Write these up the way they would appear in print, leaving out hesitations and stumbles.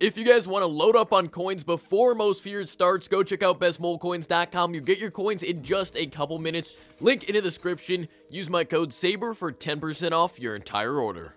If you guys want to load up on coins before Most Feared starts, go check out bestmobilecoins.com. You get your coins in just a couple minutes. Link in the description. Use my code SABER for 10% off your entire order.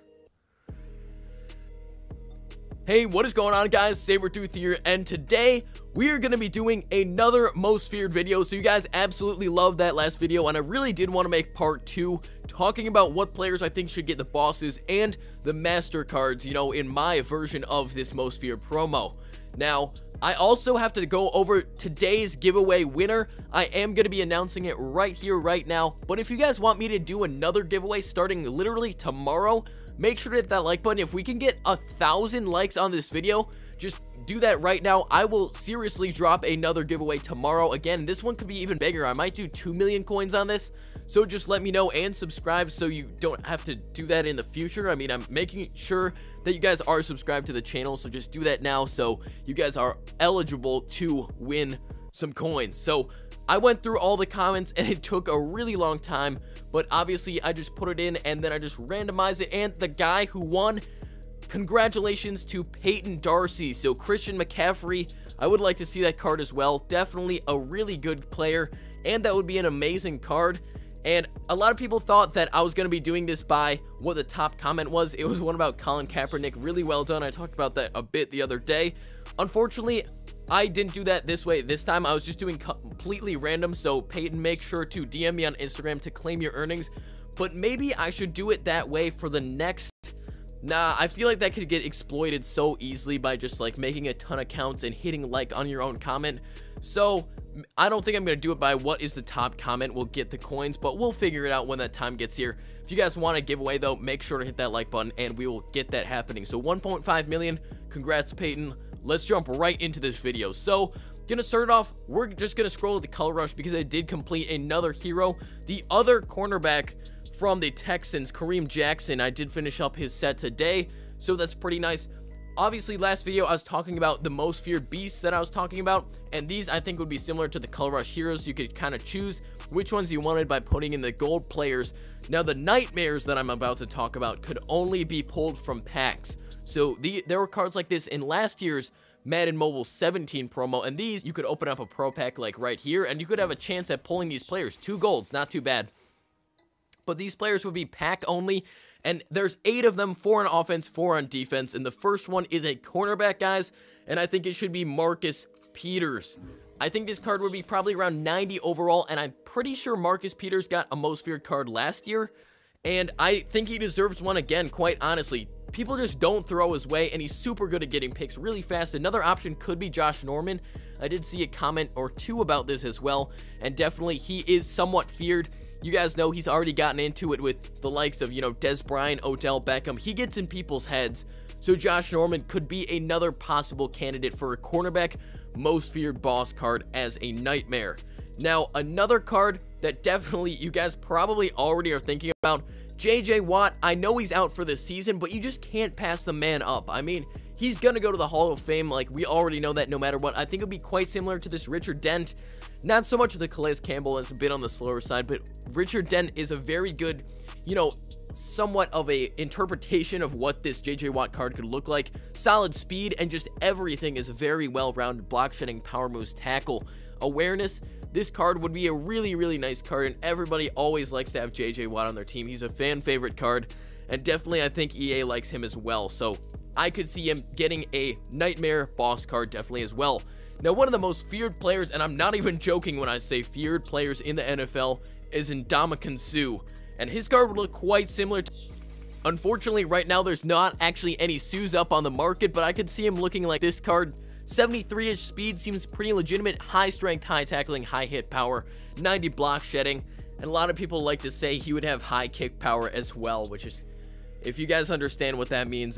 Hey, what is going on, guys? Sabrtooth here, and today we are going to be doing another Most Feared video. So you guys absolutely loved that last video, and I really did want to make part 2 talking about what players I think should get the bosses and the master cards, you know, in my version of this Most Feared promo. Now, I also have to go over today's giveaway winner. I am going to be announcing it right here, right now, but if you guys want me to do another giveaway starting literally tomorrow, make sure to hit that like button. If we can get 1,000 likes on this video, just do that right now. I will seriously drop another giveaway tomorrow. Again, this one could be even bigger. I might do 2 million coins on this. So just let me know and subscribe so you don't have to do that in the future. I mean, I'm making sure that you guys are subscribed to the channel. So just do that now so you guys are eligible to win some coins. So I went through all the comments and it took a really long time, but obviously I just put it in and then I just randomized it, and the guy who won, congratulations to Peyton Darcy. So Christian McCaffrey, I would like to see that card as well. Definitely a really good player, and that would be an amazing card. And a lot of people thought that I was going to be doing this by what the top comment was. It was one about Colin Kaepernick. Really well done. I talked about that a bit the other day. Unfortunately, I didn't do that this way. This time I was just doing completely random. So Peyton, make sure to DM me on Instagram to claim your earnings. But maybe I should do it that way for the next. Nah, I feel like that could get exploited so easily by just like making a ton of counts and hitting like on your own comment. So I don't think I'm going to do it by what is the top comment will get the coins, but we'll figure it out when that time gets here. If you guys want a giveaway though, make sure to hit that like button and we will get that happening. So 1.5 million, congrats Peyton. Let's jump right into this video. So gonna start it off, we're just gonna scroll to the color rush because I did complete another hero. The other cornerback from the Texans, Kareem Jackson, I did finish up his set today, so that's pretty nice. Obviously, last video I was talking about the most feared beasts that I was talking about, and these I think would be similar to the color rush heroes. You could kind of choose which ones you wanted by putting in the gold players. Now the nightmares that I'm about to talk about could only be pulled from packs. So there were cards like this in last year's Madden Mobile 17 promo, and these you could open up a pro pack like right here, and you could have a chance at pulling these players. 2 golds, not too bad. But these players would be pack only, and there's 8 of them, 4 on offense, 4 on defense, and the first one is a cornerback, guys, and I think it should be Marcus Peters. I think this card would be probably around 90 overall, and I'm pretty sure Marcus Peters got a most feared card last year, and I think he deserves one again, quite honestly. People just don't throw his way, and he's super good at getting picks really fast. Another option could be Josh Norman. I did see a comment or 2 about this as well, and definitely he is somewhat feared. You guys know he's already gotten into it with the likes of, you know, Des Bryant, Odell Beckham. He gets in people's heads. So Josh Norman could be another possible candidate for a cornerback most feared boss card as a nightmare. Now, another card that definitely you guys probably already are thinking about, JJ Watt. I know he's out for this season, but you just can't pass the man up. I mean, he's going to go to the Hall of Fame. Like, we already know that no matter what. I think it'll be quite similar to this Richard Dent. Not so much the Calais Campbell, is a bit on the slower side, but Richard Dent is a very good, you know, somewhat of a interpretation of what this JJ Watt card could look like. Solid speed and just everything is very well-rounded. Block shedding, power moves, tackle, awareness. This card would be a really, really nice card, and everybody always likes to have JJ Watt on their team. He's a fan favorite card, and definitely I think EA likes him as well. So I could see him getting a nightmare boss card definitely as well. Now, one of the most feared players, and I'm not even joking when I say feared players in the NFL, is Ndamukong Suh, and his card would look quite similar to... Unfortunately, right now, there's not actually any Suhs up on the market, but I could see him looking like this card. 73-inch speed seems pretty legitimate. High strength, high tackling, high hit power, 90 block shedding, and a lot of people like to say he would have high kick power as well, which is... If you guys understand what that means,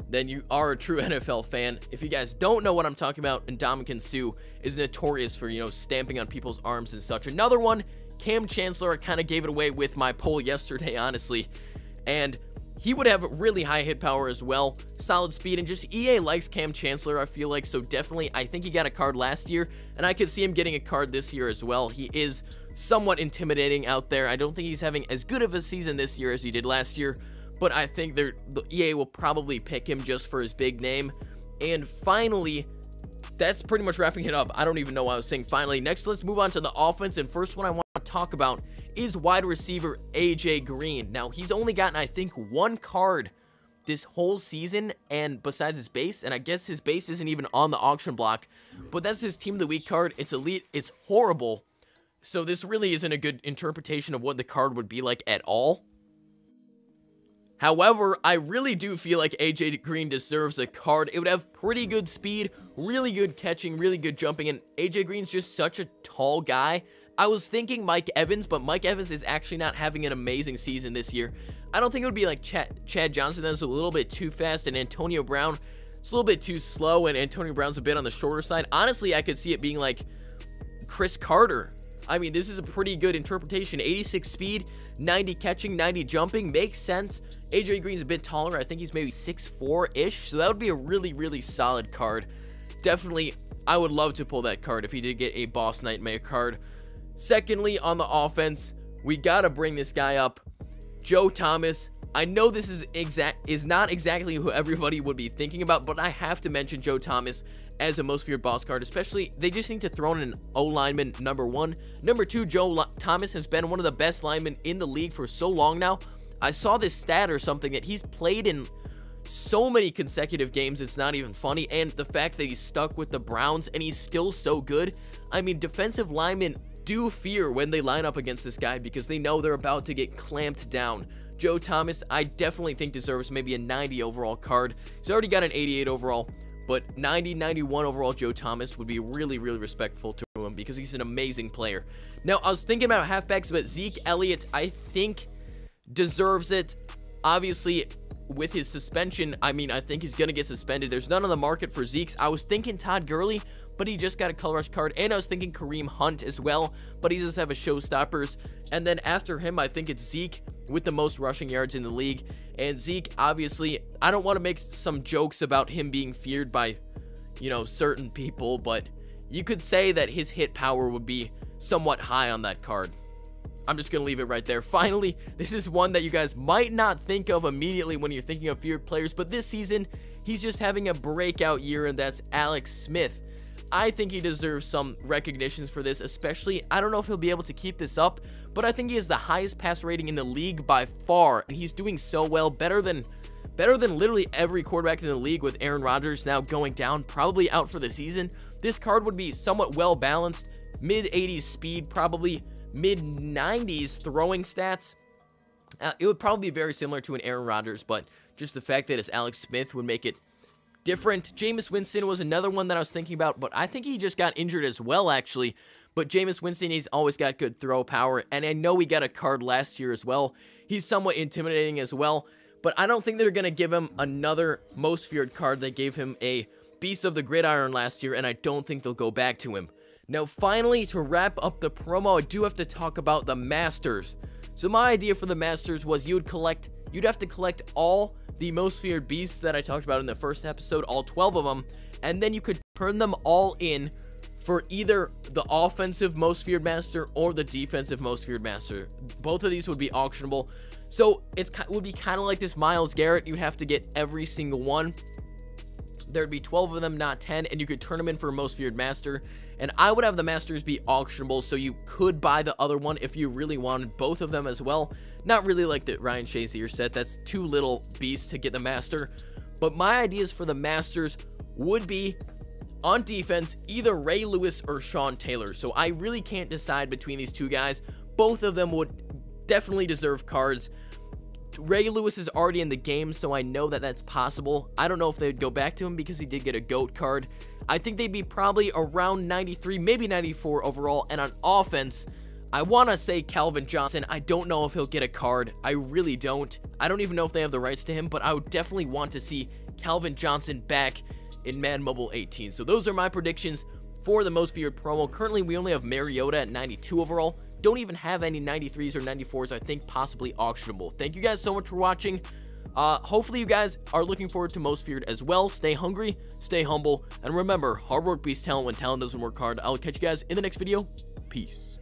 then you are a true NFL fan. If you guys don't know what I'm talking about, Ndamukong Suh is notorious for, you know, stamping on people's arms and such. Another one, Cam Chancellor. I kind of gave it away with my poll yesterday, honestly. And he would have really high hit power as well, solid speed, and just EA likes Cam Chancellor, I feel like. So definitely, I think he got a card last year, and I could see him getting a card this year as well. He is somewhat intimidating out there. I don't think he's having as good of a season this year as he did last year, but I think the EA will probably pick him just for his big name. And finally, that's pretty much wrapping it up. I don't even know why I was saying finally. Next, let's move on to the offense. And first one I want to talk about is wide receiver AJ Green. Now, he's only gotten, I think, one card this whole season, and besides his base, and I guess his base isn't even on the auction block, but that's his Team of the Week card. It's elite. It's horrible. So this really isn't a good interpretation of what the card would be like at all. However, I really do feel like AJ Green deserves a card. It would have pretty good speed, really good catching, really good jumping, and AJ Green's just such a tall guy. I was thinking Mike Evans, but Mike Evans is actually not having an amazing season this year. I don't think it would be like Chad Johnson. That's a little bit too fast, and Antonio Brown, it's a little bit too slow, and Antonio Brown's a bit on the shorter side. Honestly, I could see it being like Chris Carter. I mean, this is a pretty good interpretation. 86 speed, 90 catching, 90 jumping. Makes sense. AJ Green's a bit taller. I think he's maybe 6'4"-ish. So that would be a really, really solid card. Definitely, I would love to pull that card if he did get a Boss Nightmare card. Secondly, on the offense, we got to bring this guy up. Joe Thomas. I know this is not exactly who everybody would be thinking about, but I have to mention Joe Thomas as a most feared boss card. Especially, they just need to throw in an O lineman, number one. Number two, Joe Thomas has been one of the best linemen in the league for so long now. I saw this stat or something that he's played in so many consecutive games, it's not even funny. And the fact that he's stuck with the Browns and he's still so good. I mean, defensive linemen do fear when they line up against this guy because they know they're about to get clamped down. Joe Thomas, I definitely think deserves maybe a 90 overall card. He's already got an 88 overall, but 90, 91 overall Joe Thomas would be really, really respectful to him because he's an amazing player. Now, I was thinking about halfbacks, but Zeke Elliott, I think, deserves it. Obviously, with his suspension, I mean, I think he's going to get suspended. There's none on the market for Zeke's. I was thinking Todd Gurley, but he just got a color rush card, and I was thinking Kareem Hunt as well, but he does have a showstoppers. And then after him, I think it's Zeke with the most rushing yards in the league. And Zeke, obviously, I don't want to make some jokes about him being feared by, you know, certain people, but you could say that his hit power would be somewhat high on that card. I'm just going to leave it right there. Finally, this is one that you guys might not think of immediately when you're thinking of feared players, but this season, he's just having a breakout year, and that's Alex Smith. I think he deserves some recognitions for this, especially, I don't know if he'll be able to keep this up, but I think he has the highest pass rating in the league by far, and he's doing so well, better than literally every quarterback in the league, with Aaron Rodgers now going down, probably out for the season. This card would be somewhat well balanced, mid-80s speed, probably mid-90s throwing stats. It would probably be very similar to an Aaron Rodgers, but just the fact that it's Alex Smith would make it different. Jameis Winston was another one that I was thinking about, but I think he just got injured as well, actually. But Jameis Winston, he's always got good throw power, and I know he got a card last year as well. He's somewhat intimidating as well, but I don't think they're going to give him another most feared card. They gave him a Beast of the Gridiron last year, and I don't think they'll go back to him. Now, finally, to wrap up the promo, I do have to talk about the Masters. So my idea for the Masters was you'd have to collect all the most feared beasts that I talked about in the first episode, all 12 of them, and then you could turn them all in for either the offensive most feared master or the defensive most feared master. Both of these would be auctionable. So it would be kind of like this Myles Garrett. You'd have to get every single one. There'd be 12 of them, not 10, and you could turn them in for a most feared master. And I would have the masters be auctionable, so you could buy the other one if you really wanted both of them as well. Not really like the Ryan Shazier set. That's too little beast to get the master. But my ideas for the masters would be, on defense, either Ray Lewis or Sean Taylor. So I really can't decide between these two guys. Both of them would definitely deserve cards. Ray Lewis is already in the game, so I know that that's possible. I don't know if they'd go back to him because he did get a GOAT card. I think they'd be probably around 93, maybe 94 overall. And on offense, I want to say Calvin Johnson. I don't know if he'll get a card. I really don't. I don't even know if they have the rights to him, but I would definitely want to see Calvin Johnson back in Madden Mobile 18. So those are my predictions for the most feared promo. Currently, we only have Mariota at 92 overall. Don't even have any 93s or 94s, I think, possibly auctionable. Thank you guys so much for watching. Hopefully you guys are looking forward to most feared as well. Stay hungry, stay humble, and remember, hard work beats talent when talent doesn't work hard. I'll catch you guys in the next video. Peace.